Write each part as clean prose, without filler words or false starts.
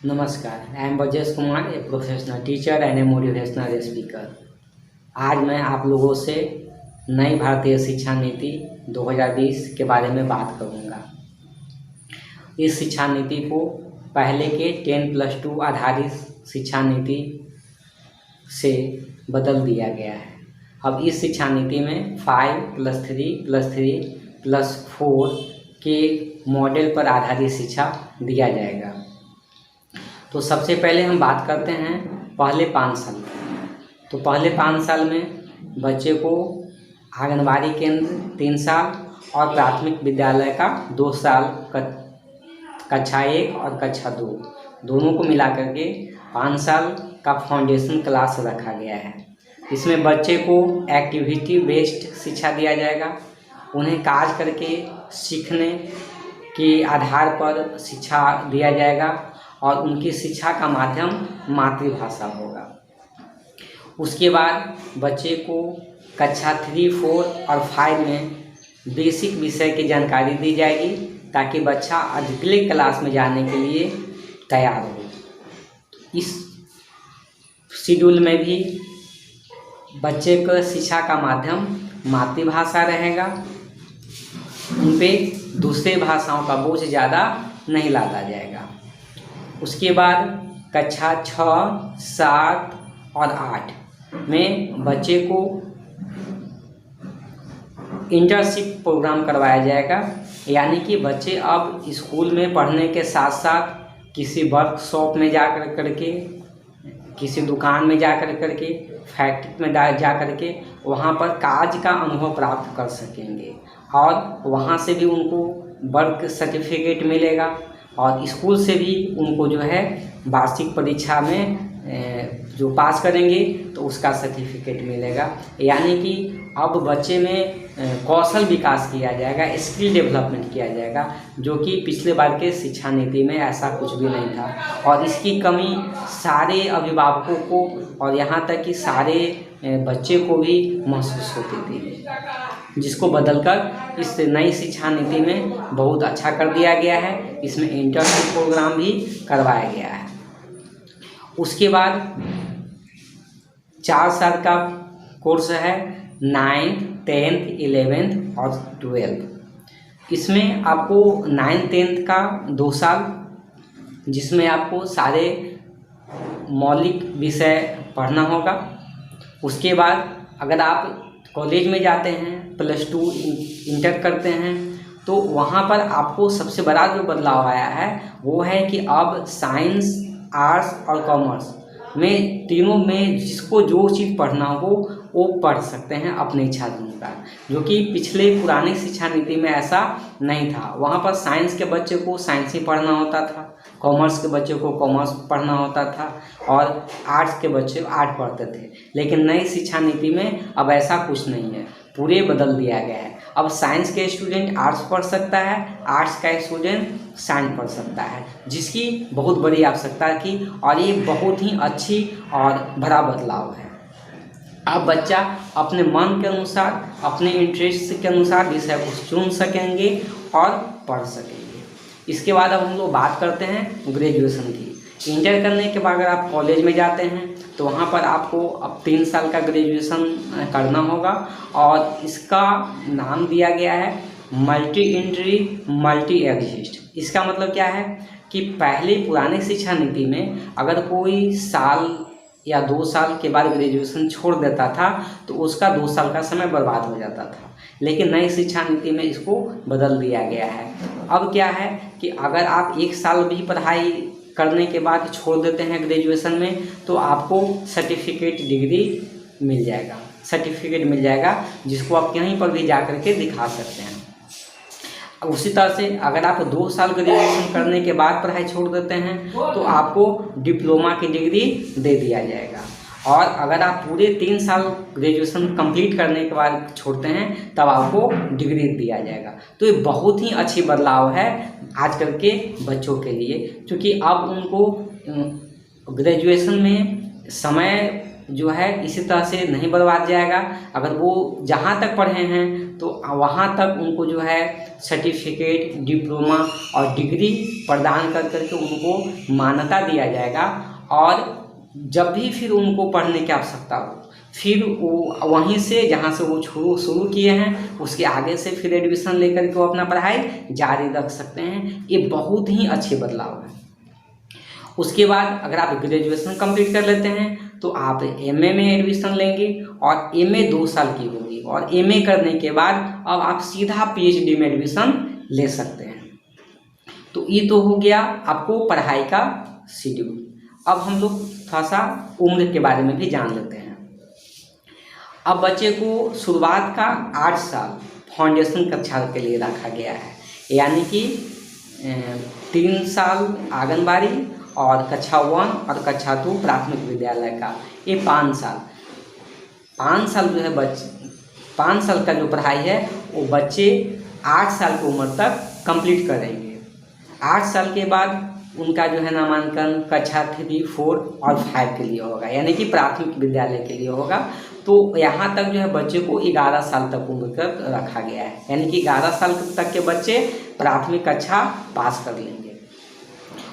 नमस्कार, I am Brajesh Kumar, a professional teacher and A motivational speaker. आज मैं आप लोगों से नई भारतीय शिक्षा नीति 2020 के बारे में बात करूंगा। इस शिक्षा नीति को पहले के 10+2 आधारित शिक्षा नीति से बदल दिया गया है। अब इस शिक्षा नीति में 5+3+3+4 के मॉडल पर आधारित शिक्षा दिया जाएगा। तो सबसे पहले हम बात करते हैं पहले 5 साल की। तो पहले 5 साल में बच्चे को आंगनबाड़ी केंद्र 3 साल और प्राथमिक विद्यालय का 2 साल, कक्षा 1 और कक्षा 2 दोनों को मिला करके 5 साल का फाउंडेशन क्लास रखा गया है। इसमें बच्चे को एक्टिविटी बेस्ड शिक्षा दिया जाएगा। उन्हें कार्य करके सीखने के आधार पर शिक्षा दिया जाएगा और उनकी शिक्षा का माध्यम मातृभाषा होगा। उसके बाद बच्चे को कक्षा 3, 4 और 5 में बेसिक विषय की जानकारी दी जाएगी ताकि बच्चा अगले क्लास में जाने के लिए तैयार हो। इस शेड्यूल में भी बच्चे को शिक्षा का माध्यम मातृभाषा रहेगा। उन पे दूसरे भाषाओं का बोझ ज़्यादा नहीं लादा जाएगा। उसके बाद कक्षा 6, 7 और 8 में बच्चे को इंटर्नशिप प्रोग्राम करवाया जाएगा। यानी कि बच्चे अब स्कूल में पढ़ने के साथ साथ किसी वर्कशॉप में जा करके, किसी दुकान में जा करके, फैक्ट्री में जा करके वहाँ पर कार्य का अनुभव प्राप्त कर सकेंगे और वहाँ से भी उनको वर्क सर्टिफिकेट मिलेगा और स्कूल से भी उनको जो है वार्षिक परीक्षा में जो पास करेंगे तो उसका सर्टिफिकेट मिलेगा। यानी कि अब बच्चे में कौशल विकास किया जाएगा, स्किल डेवलपमेंट किया जाएगा, जो कि पिछले बार के शिक्षा नीति में ऐसा कुछ भी नहीं था। और इसकी कमी सारे अभिभावकों को और यहाँ तक कि सारे बच्चे को भी महसूस होती थी, जिसको बदलकर इस नई शिक्षा नीति में बहुत अच्छा कर दिया गया है। इसमें इंटर्नशिप प्रोग्राम भी करवाया गया है। उसके बाद 4 साल का कोर्स है 9th, 10th, 11th और 12th। इसमें आपको 9th, 10th का 2 साल, जिसमें आपको सारे मौलिक विषय पढ़ना होगा। उसके बाद अगर आप कॉलेज में जाते हैं, +2 इंटर करते हैं, तो वहाँ पर आपको सबसे बड़ा जो बदलाव आया है वो है कि अब साइंस, आर्ट्स और कॉमर्स में तीनों में जिसको जो चीज़ पढ़ना हो वो पढ़ सकते हैं अपनी इच्छा अनुसार, जो कि पिछले पुरानी शिक्षा नीति में ऐसा नहीं था। वहाँ पर साइंस के बच्चे को साइंस ही पढ़ना होता था, कॉमर्स के बच्चे को कॉमर्स पढ़ना होता था और आर्ट्स के बच्चे आर्ट पढ़ते थे। लेकिन नई शिक्षा नीति में अब ऐसा कुछ नहीं है, पूरे बदल दिया गया है। अब साइंस के स्टूडेंट आर्ट्स पढ़ सकता है, आर्ट्स का स्टूडेंट साइंस पढ़ सकता है, जिसकी बहुत बड़ी आवश्यकता की और ये बहुत ही अच्छी और बड़ा बदलाव है। अब बच्चा अपने मन के अनुसार, अपने इंटरेस्ट के अनुसार विषय को चुन सकेंगे और पढ़ सकेंगे। इसके बाद अब हम लोग बात करते हैं ग्रेजुएशन की। इंटर करने के बाद अगर आप कॉलेज में जाते हैं तो वहाँ पर आपको अब 3 साल का ग्रेजुएशन करना होगा और इसका नाम दिया गया है मल्टी एंट्री मल्टी एग्जिस्ट। इसका मतलब क्या है कि पहले पुरानी शिक्षा नीति में अगर कोई साल या 2 साल के बाद ग्रेजुएशन छोड़ देता था तो उसका 2 साल का समय बर्बाद हो जाता था। लेकिन नई शिक्षा नीति में इसको बदल दिया गया है। अब क्या है कि अगर आप 1 साल भी पढ़ाई करने के बाद छोड़ देते हैं ग्रेजुएशन में तो आपको सर्टिफिकेट मिल जाएगा, जिसको आप कहीं पर भी जा करके दिखा सकते हैं। उसी तरह से अगर आप 2 साल ग्रेजुएशन करने के बाद पढ़ाई छोड़ देते हैं तो आपको डिप्लोमा की डिग्री दे दिया जाएगा। और अगर आप पूरे 3 साल ग्रेजुएशन कंप्लीट करने के बाद छोड़ते हैं तब आपको डिग्री दिया जाएगा। तो ये बहुत ही अच्छी बदलाव है आजकल के बच्चों के लिए, क्योंकि अब उनको ग्रेजुएशन में समय जो है इसी तरह से नहीं बर्बाद जाएगा। अगर वो जहाँ तक पढ़े हैं तो वहाँ तक उनको जो है सर्टिफिकेट, डिप्लोमा और डिग्री प्रदान कर करके उनको मान्यता दिया जाएगा। और जब भी फिर उनको पढ़ने की आवश्यकता हो, फिर वो वहीं से जहाँ से वो शुरू किए हैं उसके आगे से फिर एडमिशन लेकर के वो अपना पढ़ाई जारी रख सकते हैं। ये बहुत ही अच्छे बदलाव है। उसके बाद अगर आप ग्रेजुएशन कंप्लीट कर लेते हैं तो आप एमए में एडमिशन लेंगे और एमए 2 साल की होगी, और एमए करने के बाद अब आप सीधा पीएचडी में एडमिशन ले सकते हैं। तो ये तो हो गया आपको पढ़ाई का शेड्यूल। अब हम लोग थोड़ा सा उम्र के बारे में भी जान लेते हैं। अब बच्चे को शुरुआत का 8 साल फाउंडेशन कक्षा के लिए रखा गया है, यानी कि 3 साल आंगनबाड़ी और कक्षा 1 और कक्षा 2 प्राथमिक विद्यालय का, ये 5 साल। 5 साल जो है 5 साल का जो पढ़ाई है वो बच्चे 8 साल की उम्र तक कंप्लीट करेंगे। 8 साल के बाद उनका जो है नामांकन कक्षा 3, 4 और 5 के लिए होगा, यानी कि प्राथमिक विद्यालय के लिए होगा। तो यहाँ तक जो है बच्चे को 11 साल तक उम्र तक रखा गया है, यानी कि 11 साल तक के बच्चे प्राथमिक कक्षा पास कर लेंगे।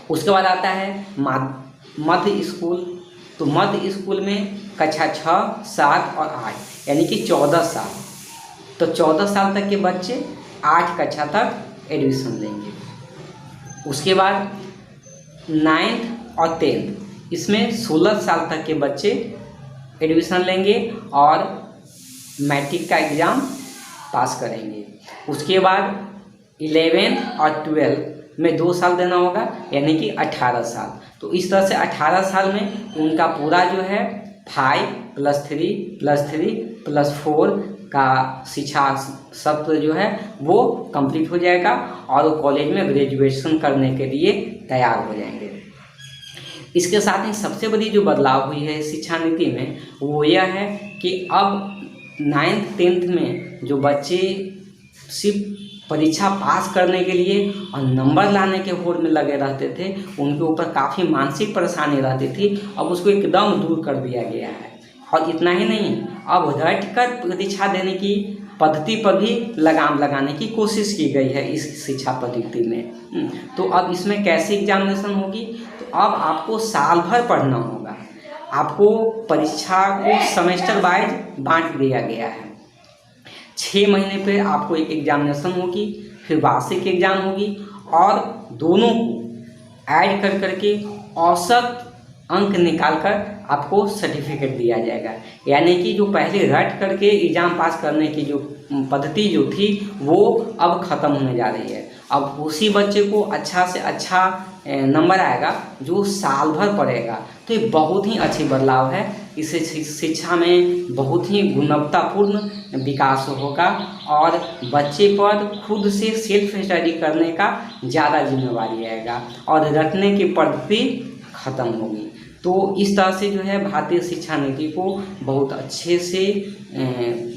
उसके बाद आता है मध्य स्कूल। तो मध्य स्कूल में कक्षा 6, 7 और 8 यानी कि 14 साल। तो 14 साल तक के बच्चे 8 कक्षा तक एडमिशन लेंगे। उसके बाद 9th और 10th इसमें 16 साल तक के बच्चे एडमिशन लेंगे और मैट्रिक का एग्ज़ाम पास करेंगे। उसके बाद 11th और 12th में 2 साल देना होगा, यानी कि 18 साल। तो इस तरह से 18 साल में उनका पूरा जो है 5+3+3+4 का शिक्षा सत्र जो है वो कंप्लीट हो जाएगा और वो कॉलेज में ग्रेजुएशन करने के लिए तैयार हो जाएंगे। इसके साथ ही सबसे बड़ी जो बदलाव हुई है शिक्षा नीति में वो यह है कि अब 9th 10th में जो बच्चे सिर्फ परीक्षा पास करने के लिए और नंबर लाने के होड़ में लगे रहते थे, उनके ऊपर काफ़ी मानसिक परेशानी रहती थी, अब उसको एकदम दूर कर दिया गया है। और इतना ही नहीं, अब रट कर परीक्षा देने की पद्धति पर भी लगाम लगाने की कोशिश की गई है इस शिक्षा पद्धति में। तो अब इसमें कैसी एग्जामिनेशन होगी, तो अब आपको साल भर पढ़ना होगा। आपको परीक्षा को सेमेस्टर वाइज बांट दिया गया है। 6 महीने पे आपको एक एग्जामिनेशन होगी, फिर वार्षिक एग्जाम होगी और दोनों को ऐड कर करके औसत अंक निकालकर आपको सर्टिफिकेट दिया जाएगा। यानी कि जो पहले रट करके एग्ज़ाम पास करने की जो पद्धति जो थी वो अब ख़त्म होने जा रही है। अब उसी बच्चे को अच्छा से अच्छा नंबर आएगा जो साल भर पढ़ेगा। तो ये बहुत ही अच्छी बदलाव है। इससे शिक्षा में बहुत ही गुणवत्तापूर्ण विकास होगा और बच्चे पर खुद से सेल्फ स्टडी करने का ज़्यादा जिम्मेवारी आएगा और रटने की पद्धति ख़त्म होगी। तो इस तरह से जो है भारतीय शिक्षा नीति को बहुत अच्छे से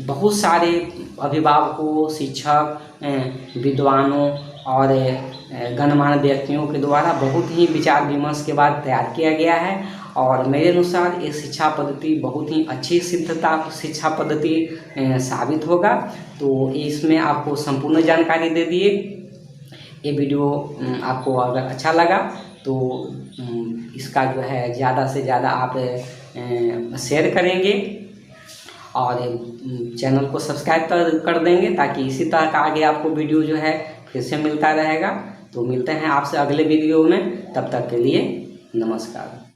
बहुत सारे अभिभावकों, शिक्षक, विद्वानों और गणमान्य व्यक्तियों के द्वारा बहुत ही विचार विमर्श के बाद तैयार किया गया है। और मेरे अनुसार ये शिक्षा पद्धति बहुत ही अच्छी शिक्षा पद्धति साबित होगा। तो इसमें आपको संपूर्ण जानकारी दे दिए। ये वीडियो आपको अगर अच्छा लगा तो इसका जो है ज़्यादा से ज़्यादा आप शेयर करेंगे और चैनल को सब्सक्राइब कर देंगे ताकि इसी तरह का आगे आपको वीडियो जो है फिर से मिलता रहेगा। तो मिलते हैं आपसे अगले वीडियो में, तब तक के लिए नमस्कार।